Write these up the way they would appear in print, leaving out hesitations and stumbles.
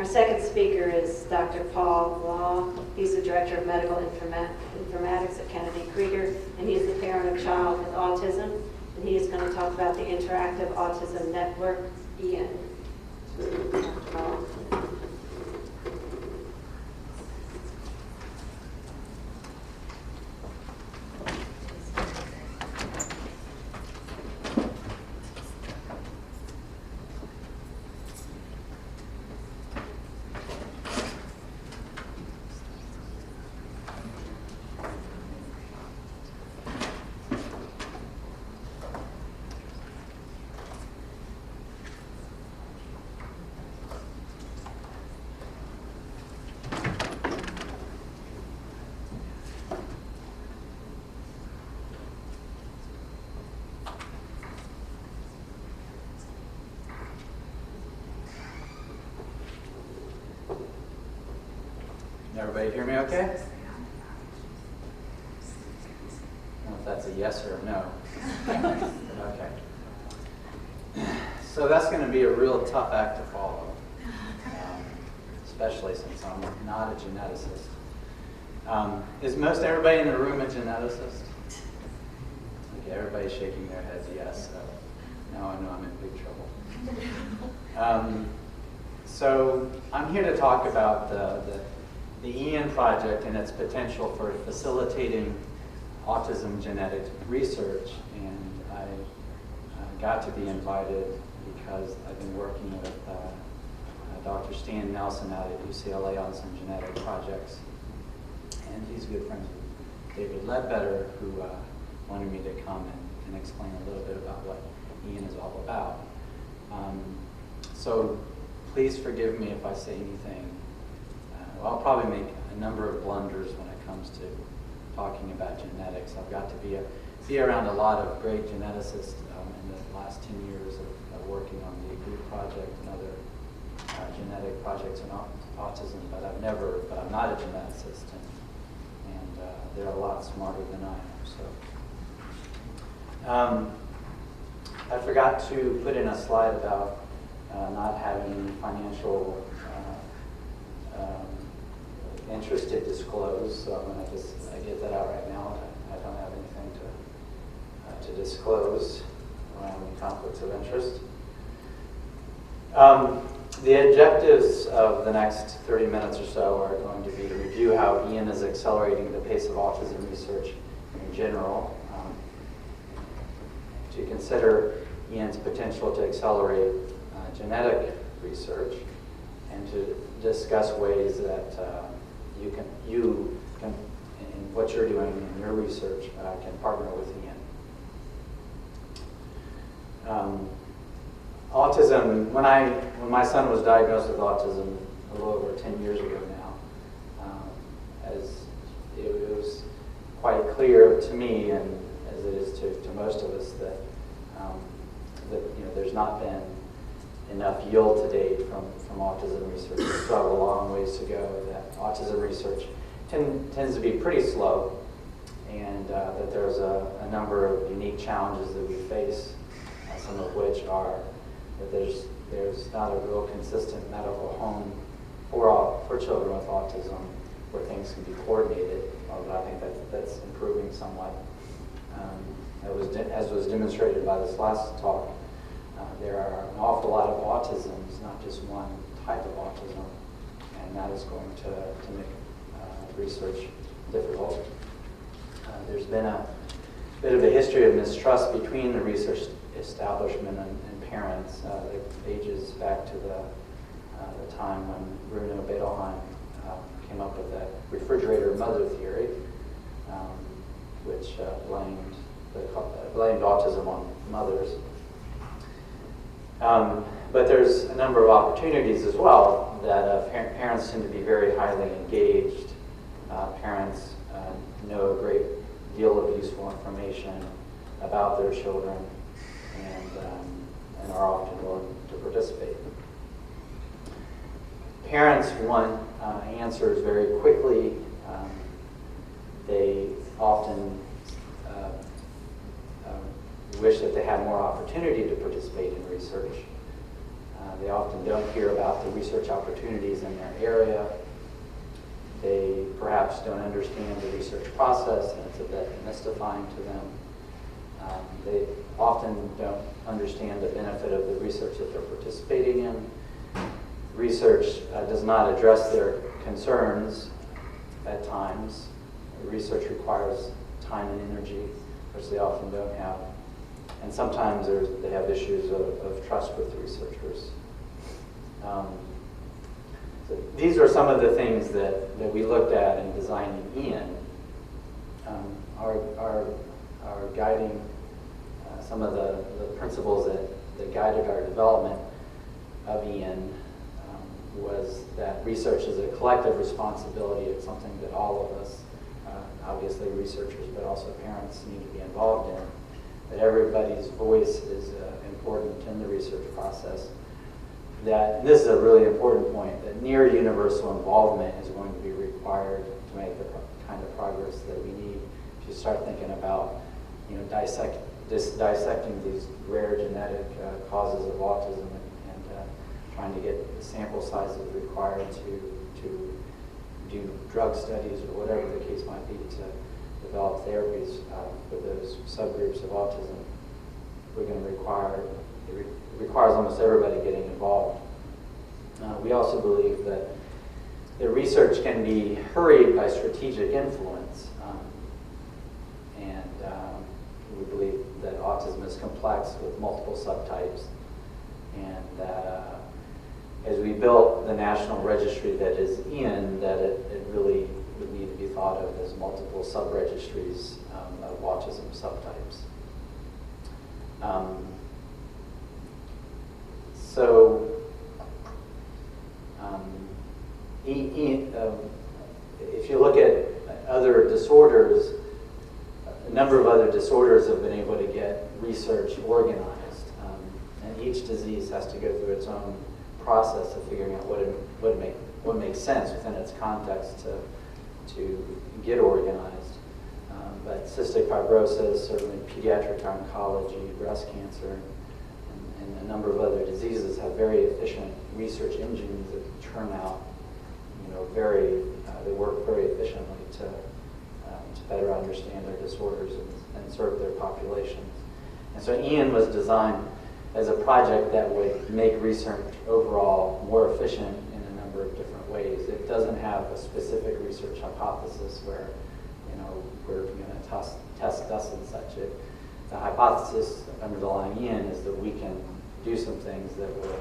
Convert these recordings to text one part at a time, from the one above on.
Our second speaker is Dr. Paul Law. He's the Director of Medical Informatics at Kennedy Krieger, and he's the parent of a child with autism. And he is going to talk about the Interactive Autism Network, Ian. Dr. Law. Everybody hear me okay? I don't know if that's a yes or a no. Okay. So that's going to be a real tough act to follow, especially since I'm not a geneticist. Is most everybody in the room a geneticist? Okay, everybody's shaking their heads yes, so now I know I'm in big trouble. So I'm here to talk about the EAN project and its potential for facilitating autism genetic research. And I got to be invited because I've been working with Dr. Stan Nelson out at UCLA on some genetic projects. And he's good friends with David Ledbetter, who wanted me to come and explain a little bit about what EAN is all about. So please forgive me if I say anything. I'll probably make a number of blunders when it comes to talking about genetics. I've got to be around a lot of great geneticists in the last 10 years of working on the AGREE project and other genetic projects in autism, but I'm not a geneticist, and they're a lot smarter than I am. So I forgot to put in a slide about not having any financial interest to disclose, so I'm going to just get that out right now. I don't have anything to disclose around any conflicts of interest. The objectives of the next 30 minutes or so are going to be to review how EAN is accelerating the pace of autism research in general, to consider EAN's potential to accelerate genetic research, and to discuss ways that you can, in what you're doing in your research, can partner with EAN. Autism, when my son was diagnosed with autism a little over 10 years ago now, as it was quite clear to me, and as it is to most of us, that there's not been enough yield to date from autism research. We still have a long ways to go. That autism research tends to be pretty slow, and that there's a number of unique challenges that we face, some of which are that there's not a real consistent medical home for children with autism where things can be coordinated, although I think that's improving somewhat. As was demonstrated by this last talk, there are an awful lot of autisms, not just one type of autism, and that is going to make research difficult. There's been a bit of a history of mistrust between the research establishment and parents. It ages back to the time when Bruno Bettelheim came up with that refrigerator mother theory, which blamed autism on mothers. But there's a number of opportunities as well that parents tend to be very highly engaged. Parents know a great deal of useful information about their children and are often willing to participate. Parents want answers very quickly. They often wish that they had more opportunity to participate in research. They often don't hear about the research opportunities in their area. They perhaps don't understand the research process, and it's a bit mystifying to them. They often don't understand the benefit of the research that they're participating in. Research does not address their concerns at times. Research requires time and energy, which they often don't have. And sometimes they have issues of trust with researchers. So these are some of the things that we looked at in designing Ian. Our guiding, some of the principles that guided our development of Ian was that research is a collective responsibility. It's something that all of us, obviously researchers, but also parents, need to be involved in. That everybody's voice is important in the research process. That this is a really important point, that near universal involvement is going to be required to make the kind of progress that we need. If you start thinking about, dissecting these rare genetic causes of autism and trying to get the sample sizes required to do drug studies or whatever the case might be to develop therapies for those subgroups of autism, we're going to require, it requires almost everybody getting involved. We also believe that the research can be hurried by strategic influence. We believe that autism is complex with multiple subtypes, and as we built the national registry that is in, that it really would need to be thought of as multiple sub-registries of autism subtypes. If you look at other disorders, a number of other disorders have been able to get research organized, and each disease has to go through its own process of figuring out what makes sense within its context to get organized. But cystic fibrosis, certainly pediatric oncology, breast cancer, and a number of other diseases have very efficient research engines that turn out, they work very efficiently to better understand their disorders and serve their populations. And so Ian was designed as a project that would make research overall more efficient in a number of different ways. It doesn't have a specific research hypothesis where, we're going to test this and such. The hypothesis underlying Ian is that we can do some things that will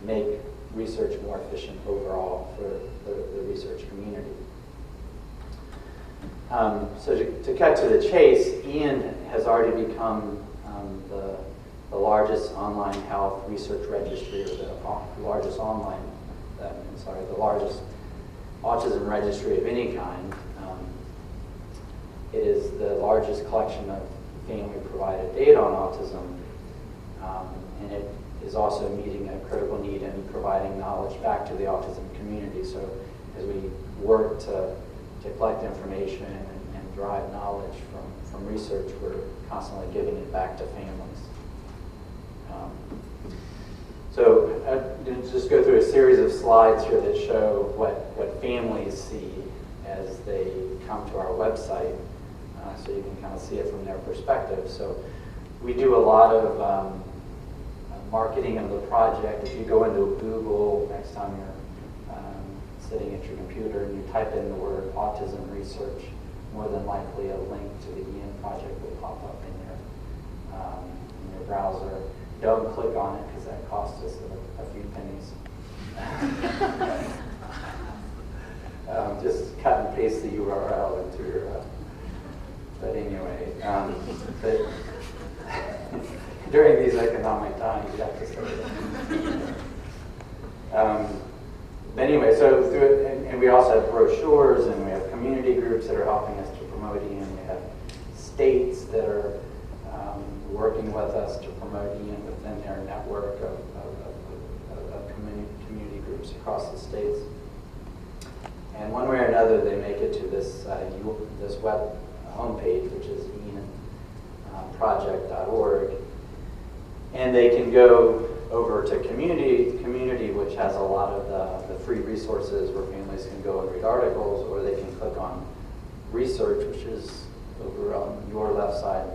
make research more efficient overall for the research community. So to cut to the chase, Ian has already become the largest online health research registry, or the largest the largest autism registry of any kind. It is the largest collection of family-provided data on autism, and it is also meeting a critical need in providing knowledge back to the autism community. So as we work to collect information and drive knowledge from research, we're constantly giving it back to families. So I'll just go through a series of slides here that show what families see as they come to our website, so you can kind of see it from their perspective. So we do a lot of marketing of the project. If you go into Google next time you're sitting at your computer and you type in the word autism research, more than likely a link to the Ian project will pop up in your browser. Don't click on it because that costs us a few pennies. Just cut and paste the URL into your. But anyway, during these economic times, you have to say that. But anyway, so through it, and we also have brochures, and we have community groups that are helping us to promote Ian. We have states that are working with us to promote Ian within their network of community groups across the states. And one way or another, they make it to this web homepage, which is ianproject.org. And they can go over to community, which has a lot of the free resources where families can go and read articles, or they can click on research, which is over on your left side,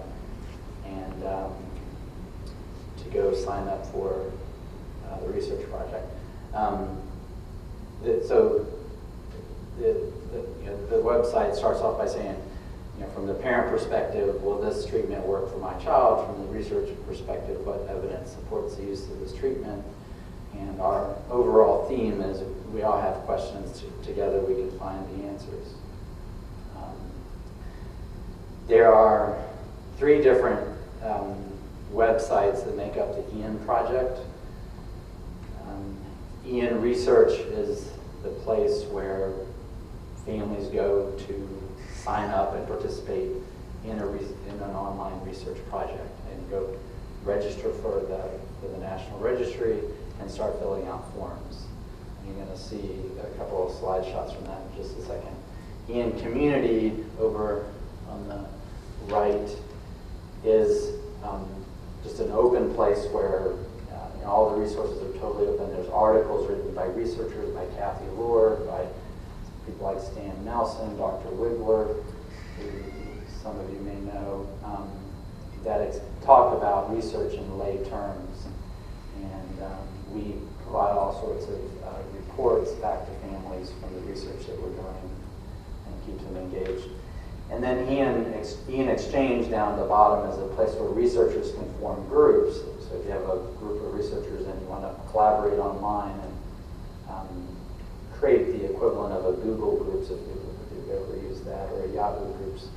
and to go sign up for the research project. The website starts off by saying, from the parent perspective, will this treatment work for my child? From the research perspective, what evidence supports the use of this treatment? And our overall theme is we all have questions. Together we can find the answers. There are 3 different websites that make up the EN project. EN Research is the place where families go to sign up and participate in an online research project and go register for the National Registry and start filling out forms. And you're going to see a couple of slide shots from that in just a second. EN Community over on the right is just an open place where all the resources are totally open. There's articles written by researchers, by Kathy Lohr, by people like Stan Nelson, Dr. Wigler, who some of you may know, that talk about research in lay terms. And we provide all sorts of reports back to families from the research that we're doing and keep them engaged. And then EN Exchange down at the bottom is a place where researchers can form groups. So if you have a group of researchers and you want to collaborate online and create the equivalent of a Google Groups, if you've ever used that, or a Yahoo Groups,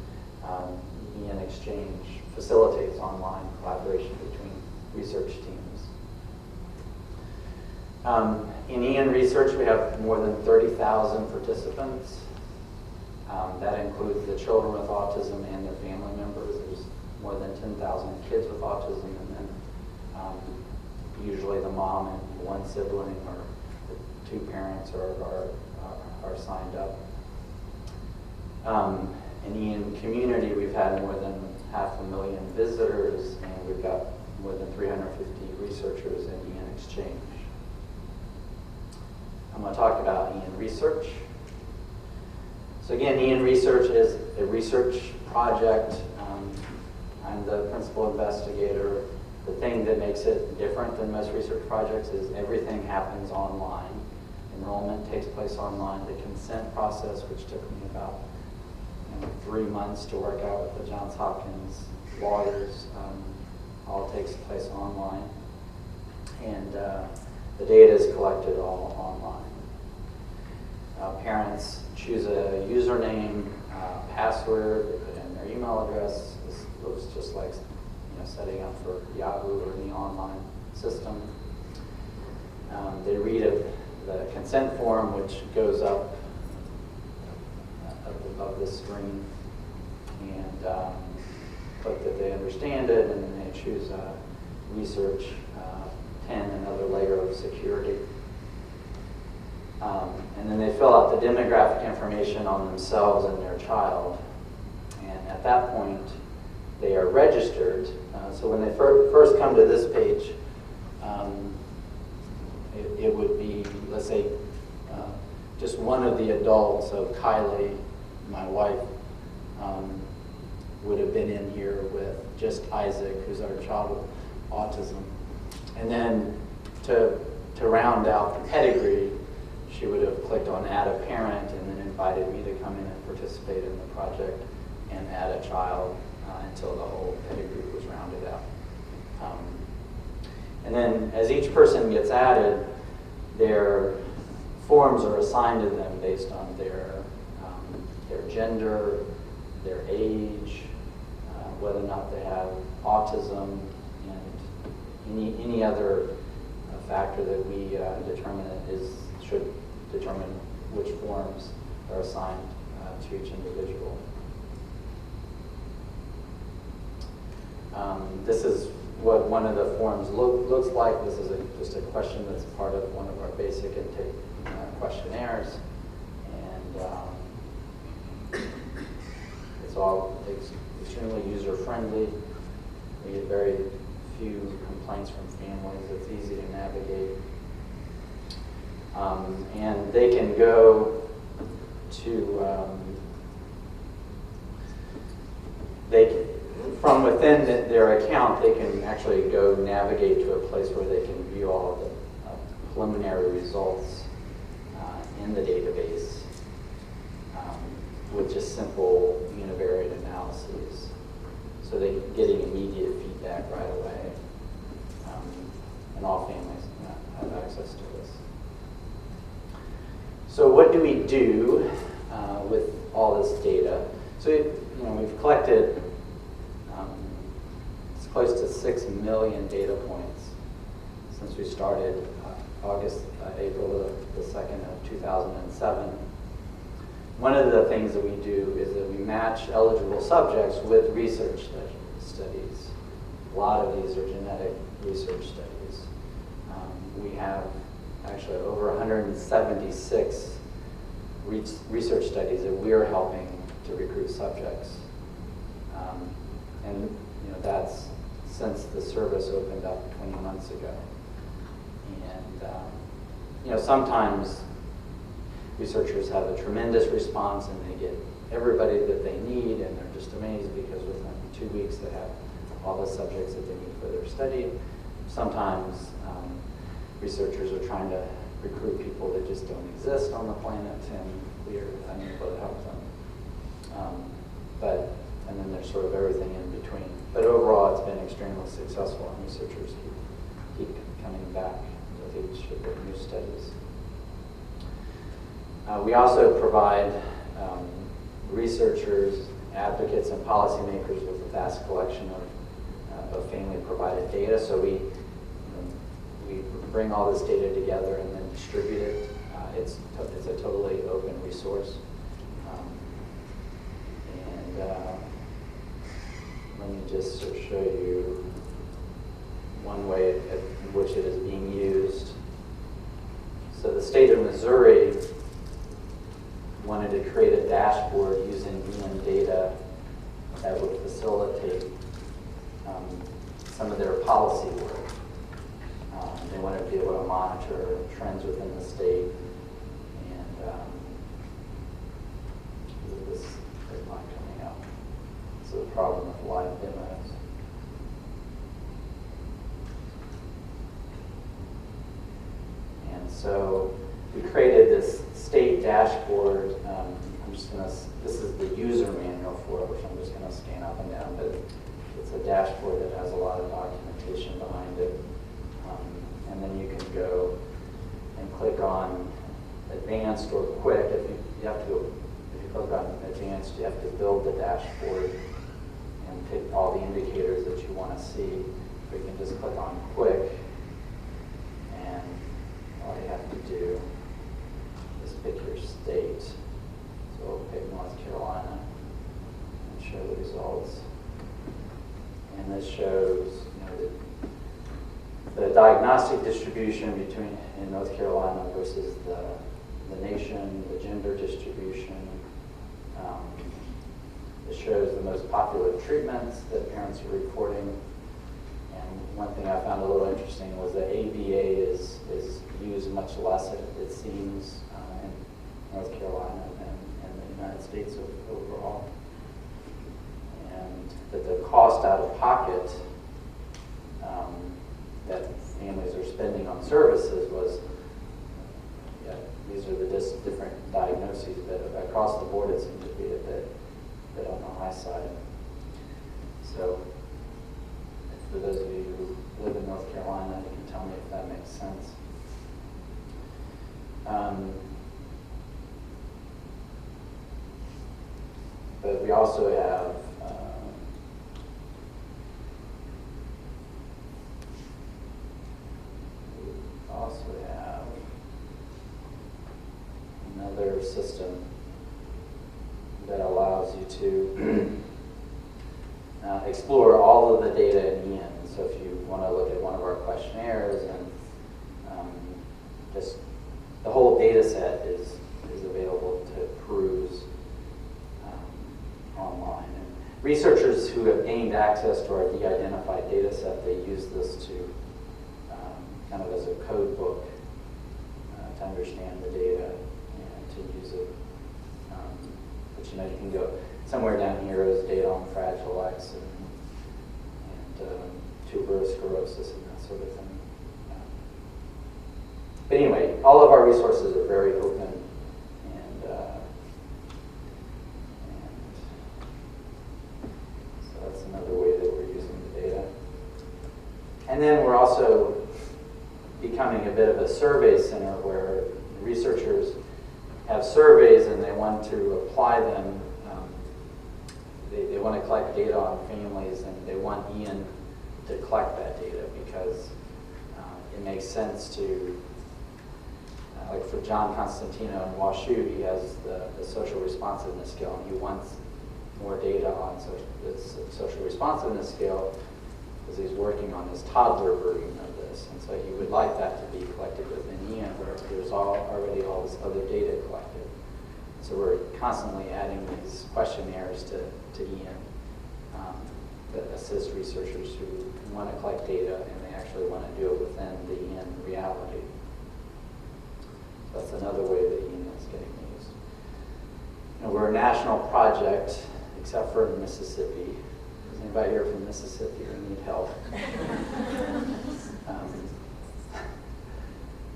EN Exchange facilitates online collaboration between research teams. In EN Research, we have more than 30,000 participants. That includes the children with autism and their family members. There's more than 10,000 kids with autism, and then usually the mom and one sibling or the 2 parents are signed up. In EN Community, we've had more than 500,000 visitors, and we've got more than 350 researchers in EN Exchange. I'm going to talk about EN Research. So again, EN Research is a research project. I'm the principal investigator. The thing that makes it different than most research projects is everything happens online. Enrollment takes place online. The consent process, which took me about 3 months to work out with the Johns Hopkins lawyers, all takes place online. And the data is collected all online. Parents choose a username, password, they put in their email address. This looks just like setting up for Yahoo or any online system. They read the consent form, which goes up above the screen, and click that they understand it, and then they choose research, pen, another layer of security. And then they fill out the demographic information on themselves and their child. And at that point, they are registered. So when they first come to this page, it would be, let's say, just one of the adults. So Kylie, my wife, would have been in here with just Isaac, who's our child with autism. And then to round out the pedigree, she would have clicked on add a parent and then invited me to come in and participate in the project and add a child until the whole pedigree was rounded out. And then as each person gets added, their forms are assigned to them based on their gender, their age, whether or not they have autism, and any other factor that we determine should determine which forms are assigned to each individual. This is what one of the forms looks like. This is just a question that's part of one of our basic intake questionnaires. And it's extremely user-friendly. We get very few complaints from families. It's easy to navigate. And they can go to, from within their account, they can actually go navigate to a place where they can view all of the preliminary results in the database with just simple univariate analyses. So they're getting immediate feedback right away. And all families have access to this. So what do we do with all this data? So we've collected it's close to 6 million data points since we started April the 2nd of 2007. One of the things that we do is that we match eligible subjects with research studies. A lot of these are genetic research studies. We have actually over 176 research studies that we are helping to recruit subjects. And that's since the service opened up 20 months ago. And sometimes researchers have a tremendous response and they get everybody that they need, and they're just amazed because within 2 weeks they have all the subjects that they need for their study. Sometimes researchers are trying to recruit people that just don't exist on the planet, and we are unable to help them. And then there's sort of everything in between. But overall, it's been extremely successful, and researchers keep coming back with each of their new studies. We also provide researchers, advocates, and policymakers with a vast collection of family-provided data. So we bring all this data together and then distribute it. It's a totally open resource. Let me just sort of show you one way in which it is being used. So the state of Missouri wanted to create a dashboard using EM data that would facilitate some of their policy work. They wanted to be able to monitor trends within the state, and this is not coming up. So the problem with live demos. And so we created this state dashboard. This is the user manual for it, which I'm just going to scan up and down, but it's a dashboard that has a lot of documentation behind it. And then you can go and click on advanced or quick. If you click on advanced, you have to build the dashboard and pick all the indicators that you want to see. Or you can just click on quick, and all you have to do is pick your state. So we'll pick North Carolina and show the results. And this shows the diagnostic distribution between in North Carolina versus the nation, the gender distribution. It shows the most popular treatments that parents are reporting. And one thing I found a little interesting was that ABA is used much less, it seems, in North Carolina than in the United States overall. And that the cost out of pocket that families are spending on services was, these are the different diagnoses, but across the board it seemed to be a bit on the high side. So for those of you who live in North Carolina, you can tell me if that makes sense. But we also have another system that allows you to explore all of the data in EN. So if you want to look at one of our questionnaires, and just the whole data set is available to peruse online. And researchers who have gained access to our de-identified data set, they use this to understand the data and to use it. But you know, you can go somewhere down here is data on Fragile X and tuberous sclerosis and that sort of thing. But anyway, all of our resources are very open, and so that's another way that we're using the data. And then we're also becoming a bit of a survey center where researchers have surveys and they want to apply them. They want to collect data on families, and they want Ian to collect that data because it makes sense to, like for John Constantino in WashU, he has the social responsiveness scale, and he wants more data on this social responsiveness scale because he's working on this toddler version of this, and so he would like that to be collected within Ian, where there's already all this other data collected. So we're constantly adding these questionnaires to Ian that assist researchers who want to collect data and they actually want to do it within the Ian reality. So that's another way that Ian is getting used. You know, we're a national project, except for Mississippi. Is anybody here from Mississippi or need help?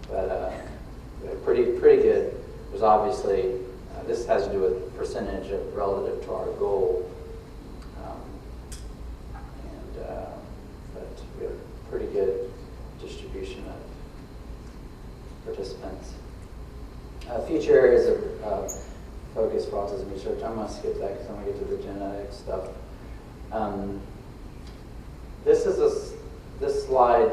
But pretty good. There's obviously, this has to do with percentage of relative to our goal. But we have pretty good distribution of participants. Future areas of focus for autism research. I'm going to skip that because I'm going to get to the genetic stuff. This slide,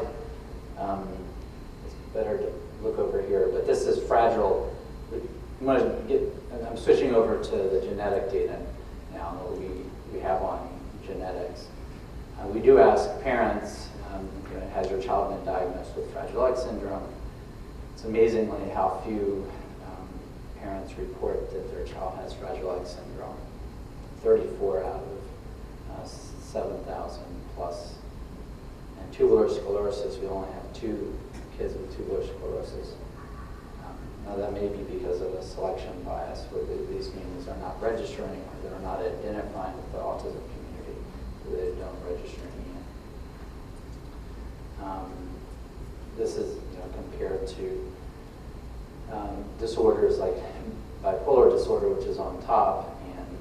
it's better to look over here, but this is fragile. I'm switching over to the genetic data now that we have on genetics. We do ask parents, has your child been diagnosed with Fragile X syndrome? It's amazingly how few parents report that their child has Fragile X syndrome. 34 out of 7,000 plus. And tubular sclerosis, we only have 2 kids with tubular sclerosis. Now that may be because of a selection bias where these families are not registering or they're not identifying with the autism community, so they don't register in Ian. This is compared to disorders like bipolar disorder, which is on top, and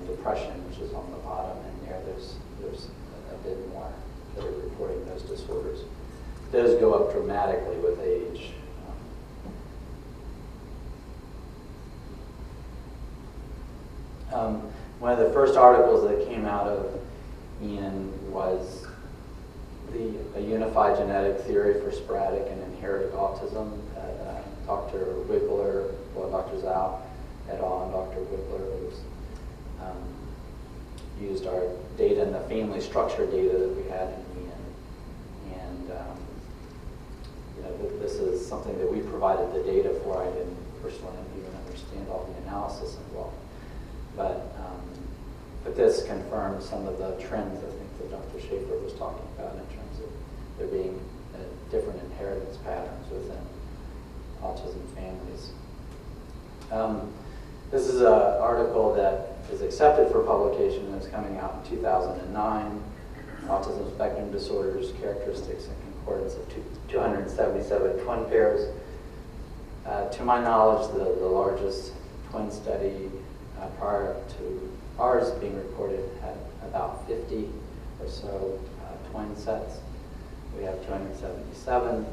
depression, which is on the bottom. And there's a bit more that are reporting those disorders. Those go up dramatically with age. One of the first articles that came out of Ian was a unified genetic theory for sporadic and inherited autism that Dr. Wiggler, Dr. Zhao et al. And Dr. Wiggler used our data and the family structure data that we had in Ian. And this is something that we provided the data for. I didn't personally even understand all the analysis involved. But this confirms some of the trends I think that Dr. Schaefer was talking about in terms of there being different inheritance patterns within autism families. This is an article that is accepted for publication and is coming out in 2009. Autism spectrum disorders, characteristics, and concordance of 277 twin pairs. To my knowledge, the largest twin study prior to ours being reported had about 50 or so twin sets. We have 277.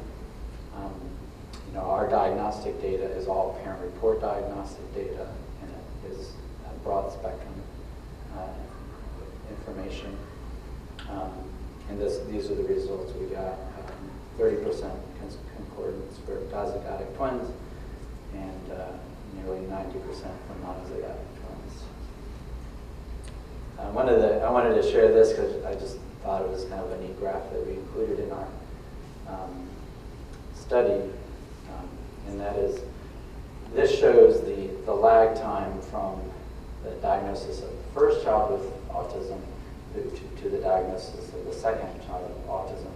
Our diagnostic data is all parent report diagnostic data, and it is a broad spectrum information. And these are the results we got. 30% concordance for dizygotic twins, and nearly 90% for monozygotic twins. I wanted to share this because I just thought it was kind of a neat graph that we included in our study, and that is, this shows the lag time from the diagnosis of the first child with autism to the diagnosis of the second child with autism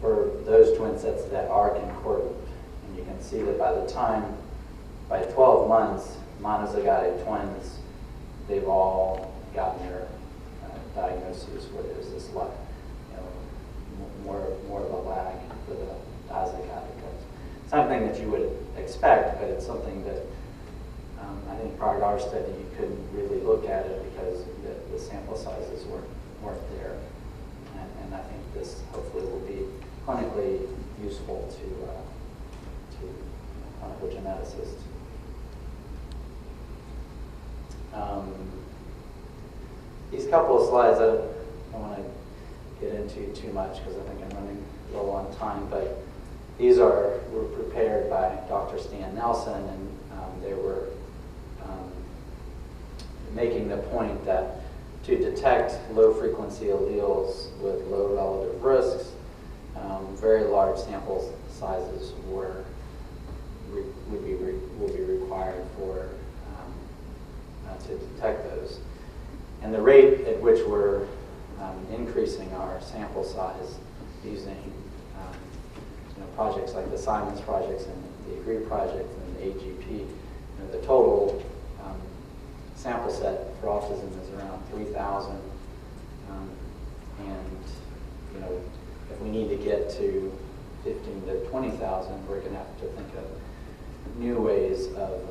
for those twin sets that are concordant. see that by 12 months, monozygotic twins, they've all gotten their diagnoses where there's this more of a lag for the dizygotic twins. Something that you would expect, but it's something that I think prior to our study you couldn't really look at it because the sample sizes weren't there. And I think this hopefully will be clinically useful to clinical geneticists. These couple of slides, I don't want to get into too much because I think I'm running low on time, but these were prepared by Dr. Stan Nelson, and they were making the point that to detect low-frequency alleles with low relative risks, very large sample sizes will be required for to detect those. And the rate at which we're increasing our sample size using projects like the Simons projects and the AGREE project and the AGP, the total sample set for autism is around 3,000. And if we need to get to 15 to 20,000, we're going to have to think of new ways of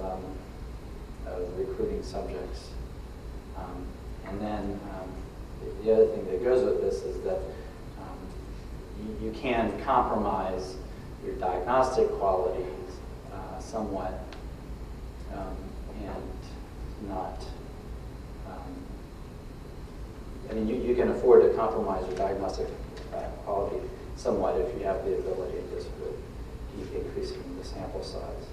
recruiting subjects. And then the other thing that goes with this is that you can compromise your diagnostic qualities somewhat and not, you can afford to compromise your diagnostic quality somewhat if you have the ability to just keep increasing the sample size.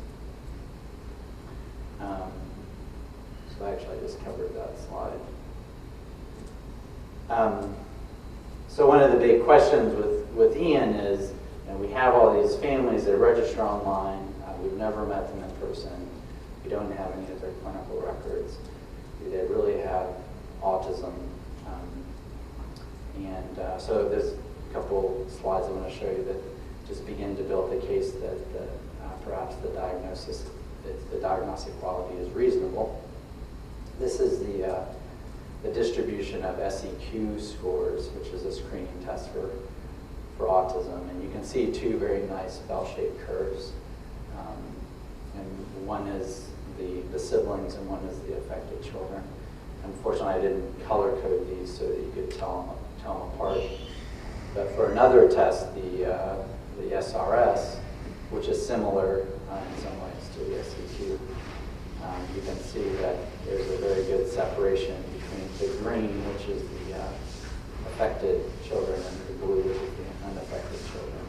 So actually I just covered that slide. So one of the big questions with Ian is, we have all these families that register online. We've never met them in person. We don't have any of their clinical records. Do they really have autism? So there's a couple slides I want to show you that just begin to build the case that perhaps the diagnostic quality is reasonable. This is the distribution of SEQ scores, which is a screening test for autism. And you can see two very nice bell-shaped curves. And one is the siblings and one is the affected children. Unfortunately, I didn't color code these so that you could tell them apart. But for another test, the SRS, which is similar in some ways to the SEQ, you can see that there's a very good separation between the green, which is the affected children, and the blue, which is the unaffected children.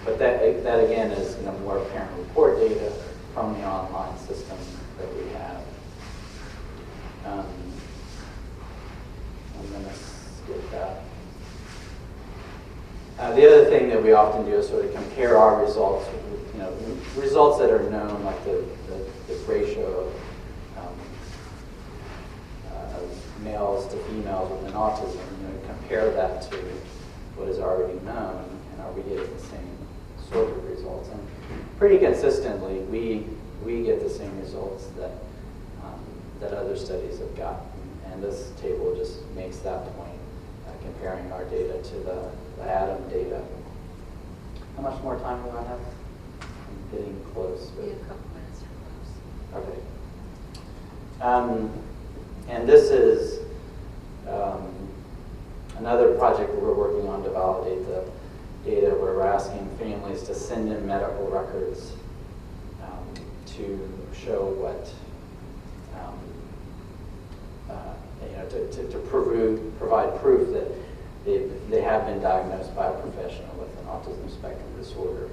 But that again is more parent report data from the online system that we have. I'm going to skip that. The other thing that we often do is sort of compare our results with, results that are known, like the ratio of males to females with an autism, compare that to what is already known, and are we getting the same sort of results? And pretty consistently, we get the same results that other studies have gotten, and this table just makes that point, comparing our data to the ADAM data. How much more time do I have? I'm getting close. We have a couple minutes or close. Okay. And this is another project that we're working on to validate the data where we're asking families to send in medical records to show what, to provide proof that they have been diagnosed by a professional with an autism spectrum disorder.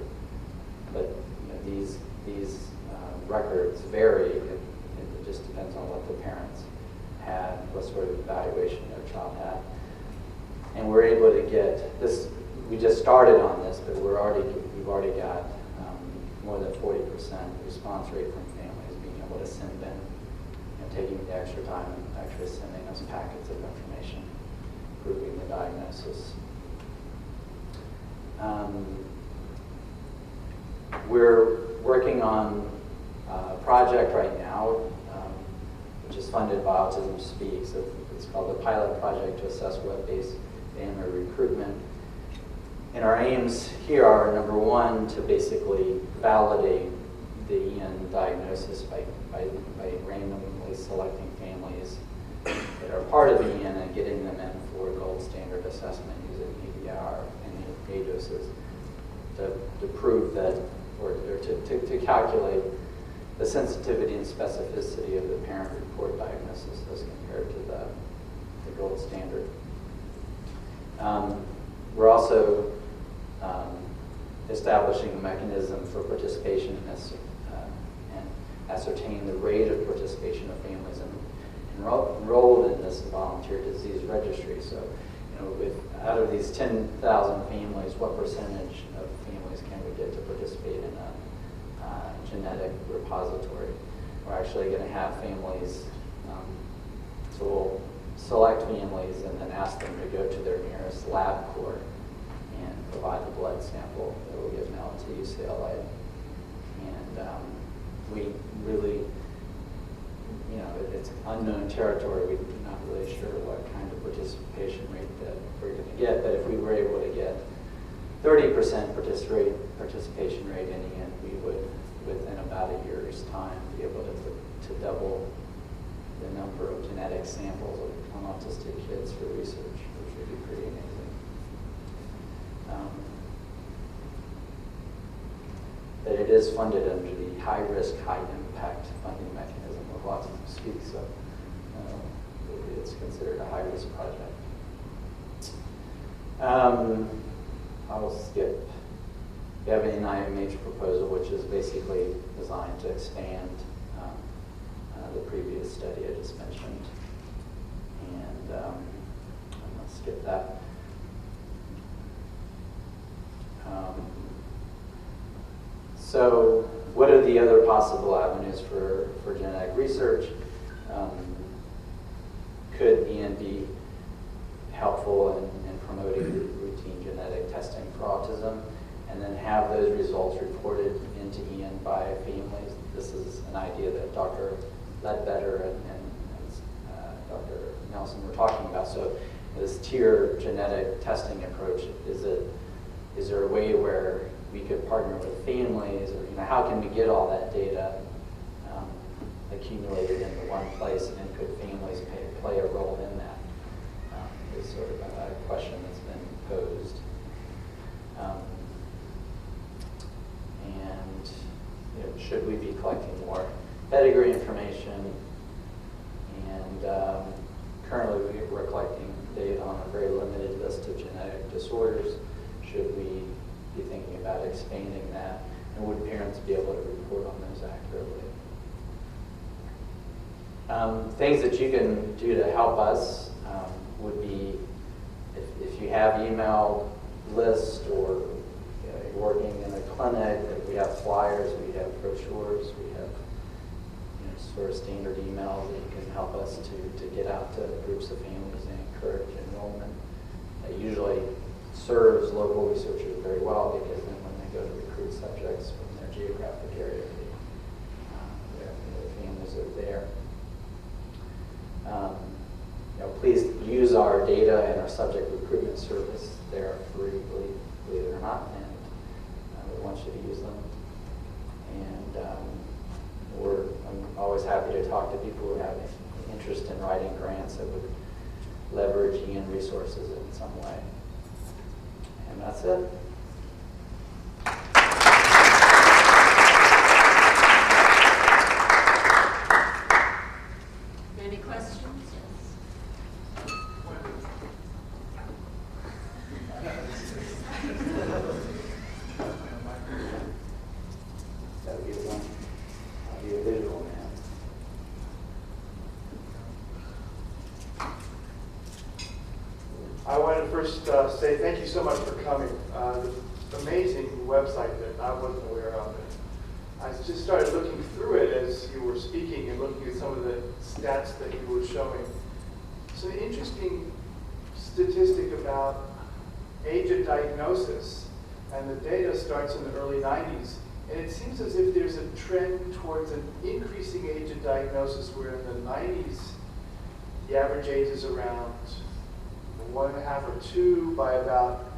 But these records vary. It just depends on what the parents had, what sort of evaluation their child had. And we're able to get this. We just started on this, but we've already got more than 40% response rate from families being able to send in, taking the extra time and actually sending us packets of information proving the diagnosis. We're working on a project right now, which is funded by Autism Speaks. It's called the Pilot Project to Assess Web-Based Family Recruitment. And our aims here are, number one, to basically validate the EN diagnosis by randomly selecting families that are part of EN and getting them in for gold standard assessment using ABR and ADOSs to prove that, or to calculate the sensitivity and specificity of the parent report diagnosis as compared to the gold standard. We're also establishing a mechanism for participation in this and ascertain the rate of participation of families enrolled in this volunteer disease registry. So, out of these 10,000 families, what percentage of families can we get to participate in a genetic repository? We're actually going to have families, so we'll select families and then ask them to go to their nearest lab court and provide the blood sample that will get mailed to UCLA. And we really, it's unknown territory. We're not really sure what kind of participation rate that we're going to get, but if we were able to get 30% participation rate in the end, we would, within about a year's time, be able to double the number of genetic samples on autistic kids for research, which would be pretty amazing. That it is funded under the high-risk, high-impact funding mechanism of Autism Speaks, so it's considered a high-risk project. I'll skip. We have an IMH proposal, which is basically designed to expand the previous study I just mentioned. And I'm going to skip that. So what are the other possible avenues for genetic research? Could EN be helpful in promoting routine genetic testing for autism, and then have those results reported into EN by families? This is an idea that Dr. Ledbetter and Dr. Nelson were talking about. So this tier genetic testing approach, is there a way where we could partner with families, or how can we get all that data accumulated into one place, and could families play a role in that? Is sort of a question that's been posed. And should we be collecting more pedigree information? And currently we're collecting data on a very limited list of genetic disorders. Should we be thinking about expanding that? And would parents be able to report on those accurately? Things that you can do to help us would be, if you have email lists, or you're working in a clinic, we have flyers, we have brochures, we have sort of standard emails that you can help us to get out to groups of families and encourage enrollment. That usually serves local researchers very well, because then when they go to recruit subjects from their geographic area, the families are there. Please use our data and our subject recruitment service. They're free, believe it or not, and we want you to use them. And I'm always happy to talk to people who have interest in writing grants that would leverage EN resources in some way. And that's it. Any questions? That would be the one. I'll be a visual man. I wanted to first say thank you so much for coming. This amazing website that I wasn't aware of. I just started looking through it as you were speaking and looking at some of the stats that you were showing. So an interesting statistic about age of diagnosis, and the data starts in the early 90s, and And it seems as if there's a trend towards an increasing age of diagnosis, where in the 90s, the average age is around 1.5 or 2. By about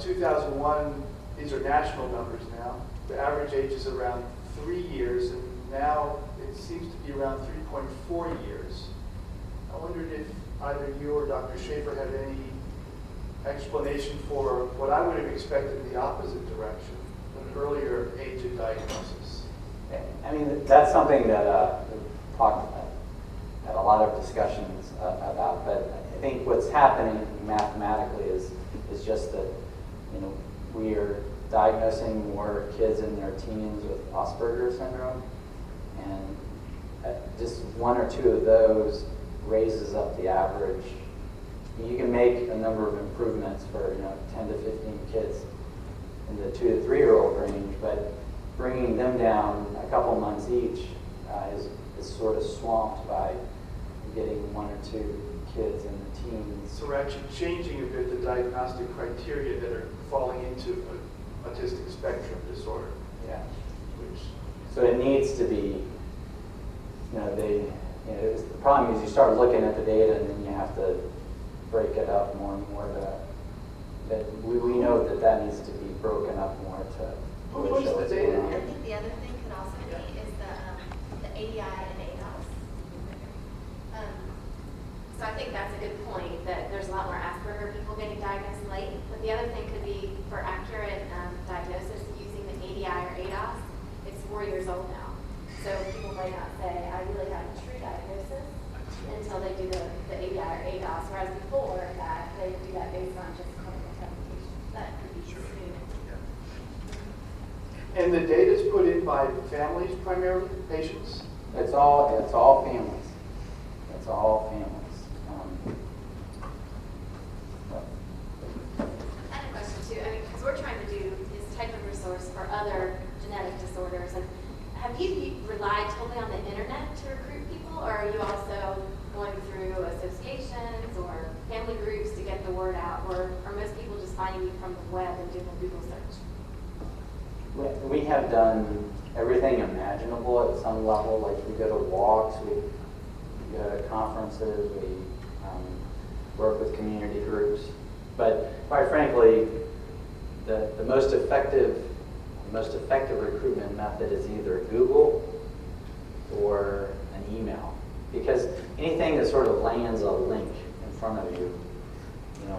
2001, these are national numbers now, the average age is around 3 years, and now it seems to be around 3.4 years. I wondered if either you or Dr. Schaefer had any explanation for what I would have expected in the opposite direction, an earlier age of diagnosis. I mean, that's something that we've talked about, had a lot of discussions about, but I think what's happening mathematically is just that, you know, we are diagnosing more kids in their teens with Asperger's syndrome, and just 1 or 2 of those raises up the average. You can make a number of improvements for 10 to 15 kids in the 2 to 3 year old range, but bringing them down a couple months each is sort of swamped by getting 1 or 2 kids in the teens. So we're actually changing a bit the diagnostic criteria that are falling into autistic spectrum disorder. Yeah. Which, So it needs to be, the problem is you start looking at the data and then you have to break it up more and more. That we know that needs to be broken up more to Who really puts show the what's data going on. here? I think the other thing could also be is the ADI and ADOS. So I think that's a good point, that there's a lot more Asperger people getting diagnosed late. But the other thing could be for accurate diagnosis using the ADI or ADOS. It's 4 years old now. So people might not say, I really have a true diagnosis until they do the ADI or ADOS, whereas before that, they would do that based on just clinical presentation. That could be true. and the data is put in by families primarily, patients? It's all families. It's all families. I had a question too. I mean, because we're trying to do this type of resource for other genetic disorders, and have you relied totally on the internet to recruit people, or are you also going through associations or family groups to get the word out, or are most people just finding you from the web and doing a Google search? We have done everything imaginable at some level. Like we go to walks, we go to conferences, we work with community groups. But quite frankly, the most effective recruitment method is either Google or an email, because anything that sort of lands a link in front of you,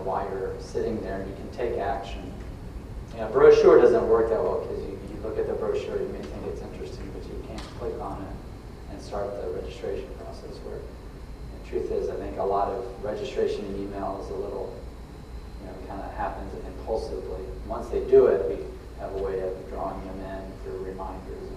while you're sitting there, and you can take action. A brochure doesn't work that well, because you look at the brochure, you may think it's interesting, but you can't click on it and start the registration process. Where the truth is, I think a lot of registration in email is a little, kind of happens impulsively. Once they do it, we have a way of drawing them in through reminders